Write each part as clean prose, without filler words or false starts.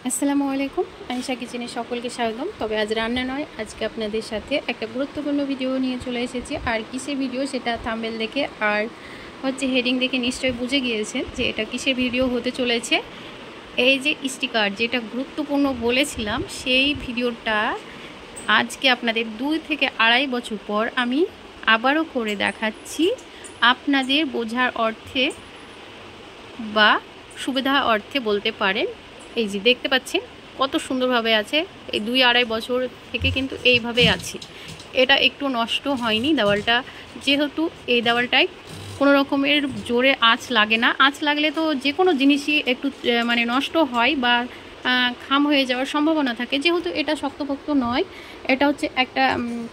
আসসালামু আলাইকুম। আয়েশা কিচেনে সকলকে স্বাগতম। তবে আজ রান্না নয়, আজকে আপনাদের সাথে একটা গুরুত্বপূর্ণ ভিডিও নিয়ে চলে এসেছি। আর কিসের ভিডিও সেটা থাম্বনেল দেখে আর হেডিং দেখে নিশ্চয়ই বুঝে গিয়েছেন যে এটা কিসের ভিডিও হতে চলেছে। এই যে স্টিকার যেটা গুরুত্বপূর্ণ বলেছিলাম, সেই ভিডিওটা আজকে আপনাদের 2 থেকে আড়াই বছর পর আমি আবারও করে দেখাচ্ছি, আপনাদের বোঝার অর্থে বা সুবিধা অর্থে বলতে পারেন। এই যে দেখতে পাচ্ছেন কত সুন্দরভাবে আছে। এই 2-2.5 বছর থেকে কিন্তু এইভাবেই আছে। এটা একটু নষ্ট হয়নি দেওয়ালটা, যেহেতু এই দেওয়ালটায় কোনো রকমের জোরে আঁচ লাগে না। আঁচ লাগলে তো যে কোনো জিনিসই একটু নষ্ট হয় বা খাম হয়ে যাওয়ার সম্ভাবনা থাকে। যেহেতু এটা শক্তপোক্ত নয়, এটা হচ্ছে একটা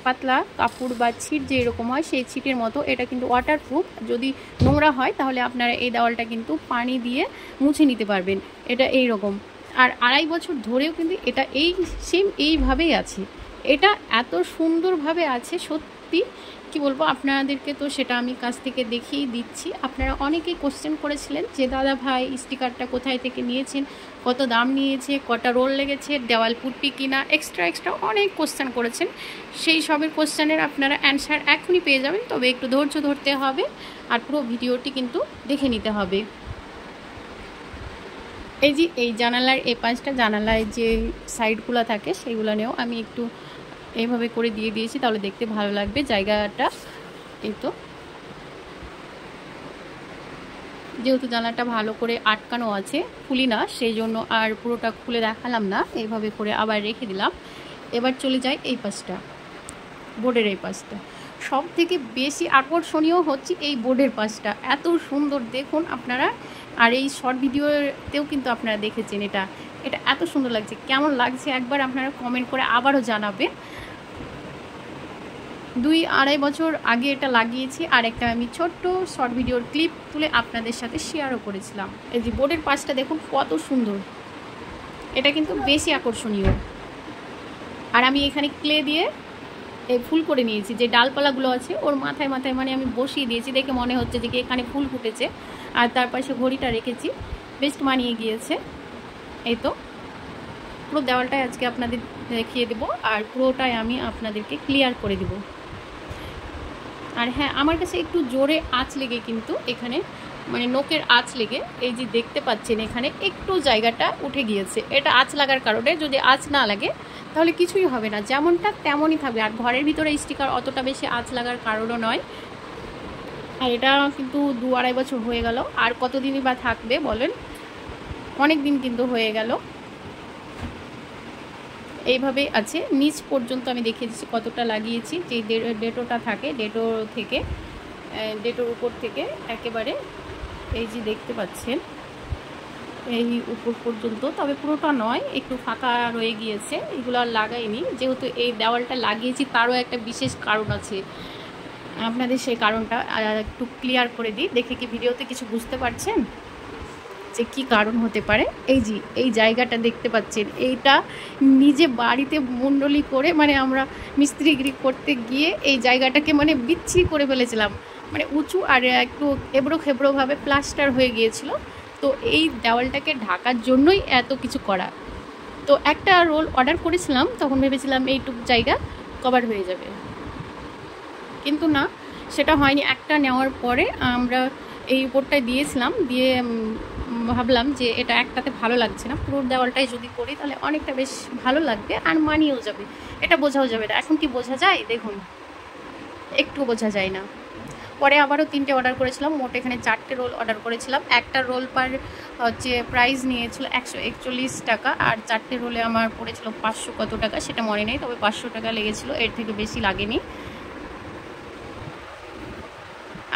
পাতলা কাপড় বা ছিট যে এরকম হয় সেই ছিটের মতো। এটা কিন্তু ওয়াটারপ্রুফ। যদি নোংরা হয় তাহলে আপনারা এই দেওয়ালটা কিন্তু পানি দিয়ে মুছে নিতে পারবেন। এটা এই রকম। আর আড়াই বছর ধরেও কিন্তু এটা এই সেম এইভাবেই আছে। এটা এত সুন্দরভাবে আছে, সত্যি কি বলবো আপনাদেরকে, তো সেটা আমি কাছ থেকে দেখিয়ে দিচ্ছি। আপনারা অনেকেই কোশ্চেন করেছিলেন যে দাদা ভাই স্টিকারটা কোথায় থেকে নিয়েছেন, কত দাম নিয়েছে, কটা রোল লেগেছে, দেওয়াল পুট্টি কিনা, এক্সট্রা অনেক কোশ্চেন করেছেন। সেই সবের কোশ্চেনের আপনারা অ্যান্সার এখনই পেয়ে যাবেন, তবে একটু ধৈর্য ধরতে হবে আর পুরো ভিডিওটি কিন্তু দেখে নিতে হবে। এই যে এই জানালার এই পাঁচটা জানালায় যে সাইডগুলো থাকে সেইগুলো নিয়েও আমি একটু এইভাবে করে দিয়ে দিয়েছি, তাহলে দেখতে ভালো লাগবে জায়গাটা। এই তো যেহেতু জানালাটা ভালো করে আটকানো আছে, খুলি না, সেই জন্য আর পুরোটা খুলে দেখালাম না, এইভাবে করে আবার রেখে দিলাম। এবার চলে যাই এই পাশটা, বোর্ডের এই পাশটা। সব থেকে বেশি আকর্ষণীয় হচ্ছে এই বোর্ডের পাশটা, এত সুন্দর দেখুন আপনারা। আর এই শর্ট ভিডিওতেও কিন্তু আপনারা দেখেছেন এটা এত সুন্দর লাগছে। কেমন লাগছে একবার আপনারা কমেন্ট করে আবারও জানাবেন। 2-2.5 বছর আগে এটা লাগিয়েছি, আর একটা আমি ছোট্ট শর্ট ভিডিওর ক্লিপ তুলে আপনাদের সাথে শেয়ারও করেছিলাম। এই যে বোর্ডের পাশটা দেখুন কত সুন্দর, এটা কিন্তু বেশি আকর্ষণীয়। আর আমি এখানে ক্লে দিয়ে এই ফুল করে নিয়েছি, যে ডালপালাগুলো আছে ওর মাথায় আমি বসিয়ে দিয়েছি, দেখে মনে হচ্ছে যে এখানে ফুল ফুটেছে। আর তার পাশে ঘড়িটা রেখেছি, বেস্ট মানিয়ে গিয়েছে। এই তো পুরো দেওয়ালটাই আজকে আপনাদের দেখিয়ে দেবো, আর পুরোটাই আমি আপনাদেরকে ক্লিয়ার করে দেব। আর হ্যাঁ, আমার কাছে একটু জোরে আঁচ লেগে কিন্তু এখানে নোকের আঁচ লেগে এই যে দেখতে পাচ্ছেন এখানে একটু জায়গাটা উঠে গিয়েছে। এটা আঁচ লাগার কারণে, যদি আঁচ না লাগে তাহলে কিছুই হবে না, যেমনটা তেমনই থাকবে। আর ঘরের ভিতরে স্টিকার অতটা বেশি আঁচ লাগার কারণও নয়। আর এটা কিন্তু 2-2.5 বছর হয়ে গেল, আর কতদিনই বা থাকবে বলেন, অনেক দিন কিন্তু হয়ে গেল। এইভাবেই আছে, নিচ পর্যন্ত আমি দেখিয়ে দিচ্ছি কতটা লাগিয়েছি। যে ডেটোটা থাকে, ডেটোর উপর থেকে একেবারে এই যে দেখতে পাচ্ছেন এই উপর পর্যন্ত, তবে পুরোটা নয়, একটু ফাঁকা রয়ে গিয়েছে, এগুলো আর লাগাইনি। যেহেতু এই দেওয়ালটা লাগিয়েছি তারও একটা বিশেষ কারণ আছে, আপনাদের সেই কারণটা একটু ক্লিয়ার করে দিই। দেখে কি ভিডিওতে কিছু বুঝতে পারছেন যে কি কারণ হতে পারে? এই যে এই জায়গাটা দেখতে পাচ্ছেন, এইটা নিজে বাড়িতে মুন্ডলি করে আমরা মিস্ত্রিগিরি করতে গিয়ে এই জায়গাটাকে বিচ্ছিরি করে ফেলেছিলাম। উঁচু আর একটু এবড়ো খেবড়োভাবে প্লাস্টার হয়ে গিয়েছিল। তো এই দেওয়ালটাকে ঢাকার জন্যই এত কিছু করা। তো একটা রোল অর্ডার করেছিলাম, তখন ভেবেছিলাম এইটুকু জায়গা কভার হয়ে যাবে, কিন্তু না, সেটা হয়নি। একটা নেওয়ার পরে আমরা এই উপরটায় দিয়েছিলাম, দিয়ে ভাবলাম যে এটা একটাতে ভালো লাগছে না, পুরো দেওয়ালটাই যদি করি তাহলে অনেকটা বেশ ভালো লাগবে আর মানিয়েও যাবে, এটা বোঝাও যাবে না। এখন কি বোঝা যায় দেখুন, একটু বোঝা যায় না। পরে আবারও 3টে অর্ডার করেছিলাম, মোট এখানে 4টে রোল অর্ডার করেছিলাম। একটা রোল পার প্রাইস নিয়েছিল 141 টাকা, আর 4টে রোলে আমার পড়েছিল 500 কত টাকা সেটা মনে নেই, তবে 500 টাকা লেগেছিল, এর থেকে বেশি লাগেনি।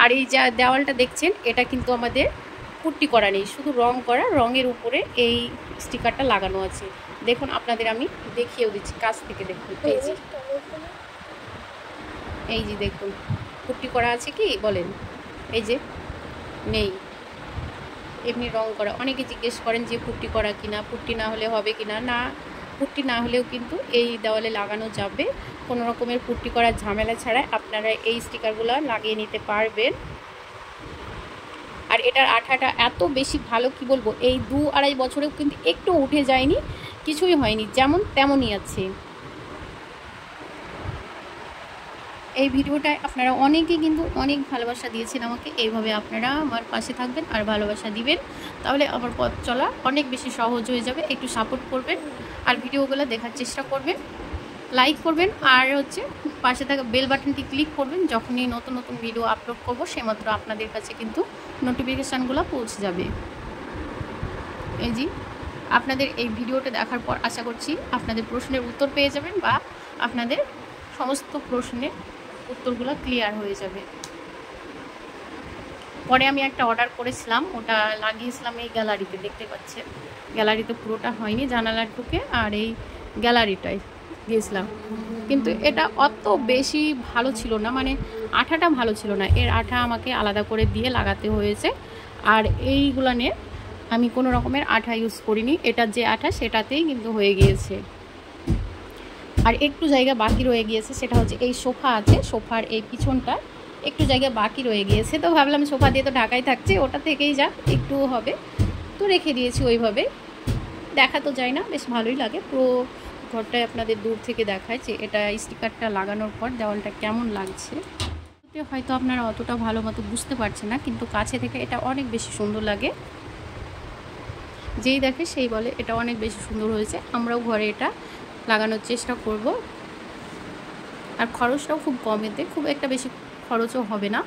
আর এই যা দেওয়ালটা দেখছেন এটা কিন্তু আমাদের পুট্টি করা নেই, শুধু রং করা, রঙের উপরে এই স্টিকারটা লাগানো আছে। দেখুন আপনাদের আমি দেখিয়েও দিচ্ছি কাছ থেকে, দেখুন এই যে দেখুন পুট্টি করা আছে কি বলেন? এই যে নেই, এমনি রং করা। অনেকে জিজ্ঞেস করেন যে পুট্টি করা কিনা, পুট্টি না হলে হবে কিনা। না, পুট্টি না হলেও কিন্তু এই দেওয়ালে লাগানো যাবে, কোনো রকমের পুট্টি করার ঝামেলা ছাড়াই আপনারা এই স্টিকারগুলো লাগিয়ে নিতে পারবেন। আর এটার আঠাটা এত বেশি ভালো, কি বলবো, এই 2-2.5 বছরেও কিন্তু একটু উঠে যায়নি, কিছুই হয়নি, যেমন তেমনই আছে। এই ভিডিওটায় আপনারা অনেকেই কিন্তু অনেক ভালোবাসা দিয়েছেন আমাকে। এইভাবে আপনারা আমার পাশে থাকবেন আর ভালোবাসা দিবেন, তাহলে আমার পথ চলা অনেক বেশি সহজ হয়ে যাবে। একটু সাপোর্ট করবেন আর ভিডিওগুলো দেখার চেষ্টা করবেন, লাইক করবেন, আর হচ্ছে পাশে থাকা বেল বাটনটি ক্লিক করবেন। যখনই নতুন নতুন ভিডিও আপলোড করব সেমাত্র আপনাদের কাছে কিন্তু নোটিফিকেশানগুলো পৌঁছে যাবে। এই যে আপনাদের এই ভিডিওটা দেখার পর আশা করছি আপনাদের প্রশ্নের উত্তর পেয়ে যাবেন, বা আপনাদের সমস্ত প্রশ্নের উত্তরগুলো ক্লিয়ার হয়ে যাবে। পরে আমি একটা অর্ডার করেছিলাম, ওটা লাগিয়েছিলাম এই গ্যালারিতে, দেখতে পাচ্ছেন গ্যালারিতে পুরোটা হয়নি, জানালার টুকে আর এই গ্যালারিটায় দিয়েছিলাম, কিন্তু এটা অত বেশি ভালো ছিল না, মানে আঠাটা ভালো ছিল না। এর আঠা আমাকে আলাদা করে দিয়ে লাগাতে হয়েছে। আর এইগুলো নিয়ে আমি কোনো রকমের আঠা ইউজ করিনি, এটা যে আঠা সেটাতেই কিন্তু হয়ে গিয়েছে। আর একটু জায়গা বাকি রয়ে গিয়েছে, সেটা হচ্ছে এই সোফা আছে, সোফার এই পিছনটা একটু জায়গা বাকি রয়ে গিয়েছে। তো ভাবলাম সোফা দিয়ে তো ঢাকাই থাকছে, ওটা থেকেই যাক, একটু হবে, তো রেখে দিয়েছি ওইভাবে। দেখা তো যায় না, বেশ ভালোই লাগে। পুরো ঘরটায় আপনাদের দূর থেকে দেখায় যে এটা স্টিকারটা লাগানোর পর দেওয়ালটা কেমন লাগছে। হয়তো আপনারা অতটা ভালো মতো বুঝতে পারছেন না, কিন্তু কাছে থেকে এটা অনেক বেশি সুন্দর লাগে। যেই দেখে সেই বলে এটা অনেক বেশি সুন্দর হয়েছে। আমরাও ঘরে এটা লাগানোর চেষ্টা করব। আর খরচটাও খুব কম, এতে খুব একটা বেশি খরচও হবে না।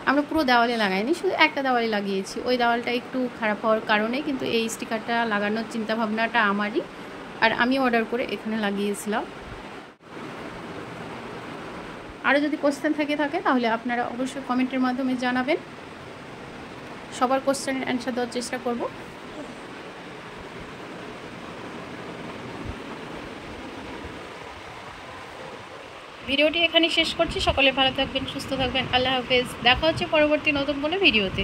আমরা পুরো দেওয়ালে লাগাইনি, শুধু একটা দেওয়ালে লাগিয়েছি। ওই দেওয়ালটা একটু খারাপ হওয়ার কারণে কিন্তু এই স্টিকারটা লাগানোর চিন্তাভাবনাটা আমারই, আর আমি অর্ডার করে এখানে লাগিয়েছিলাম। আরও যদি কোশ্চেন থাকে তাহলে আপনারা অবশ্যই কমেন্টের মাধ্যমে জানাবেন, সবার কোশ্চেনের অ্যান্সার দেওয়ার চেষ্টা করব। ভিডিওটি এখানে শেষ করছি। সকলে ভালো থাকবেন, সুস্থ থাকবেন, আল্লাহ হাফেজ। দেখা হচ্ছে পরবর্তী নতুন কোনো ভিডিওতে।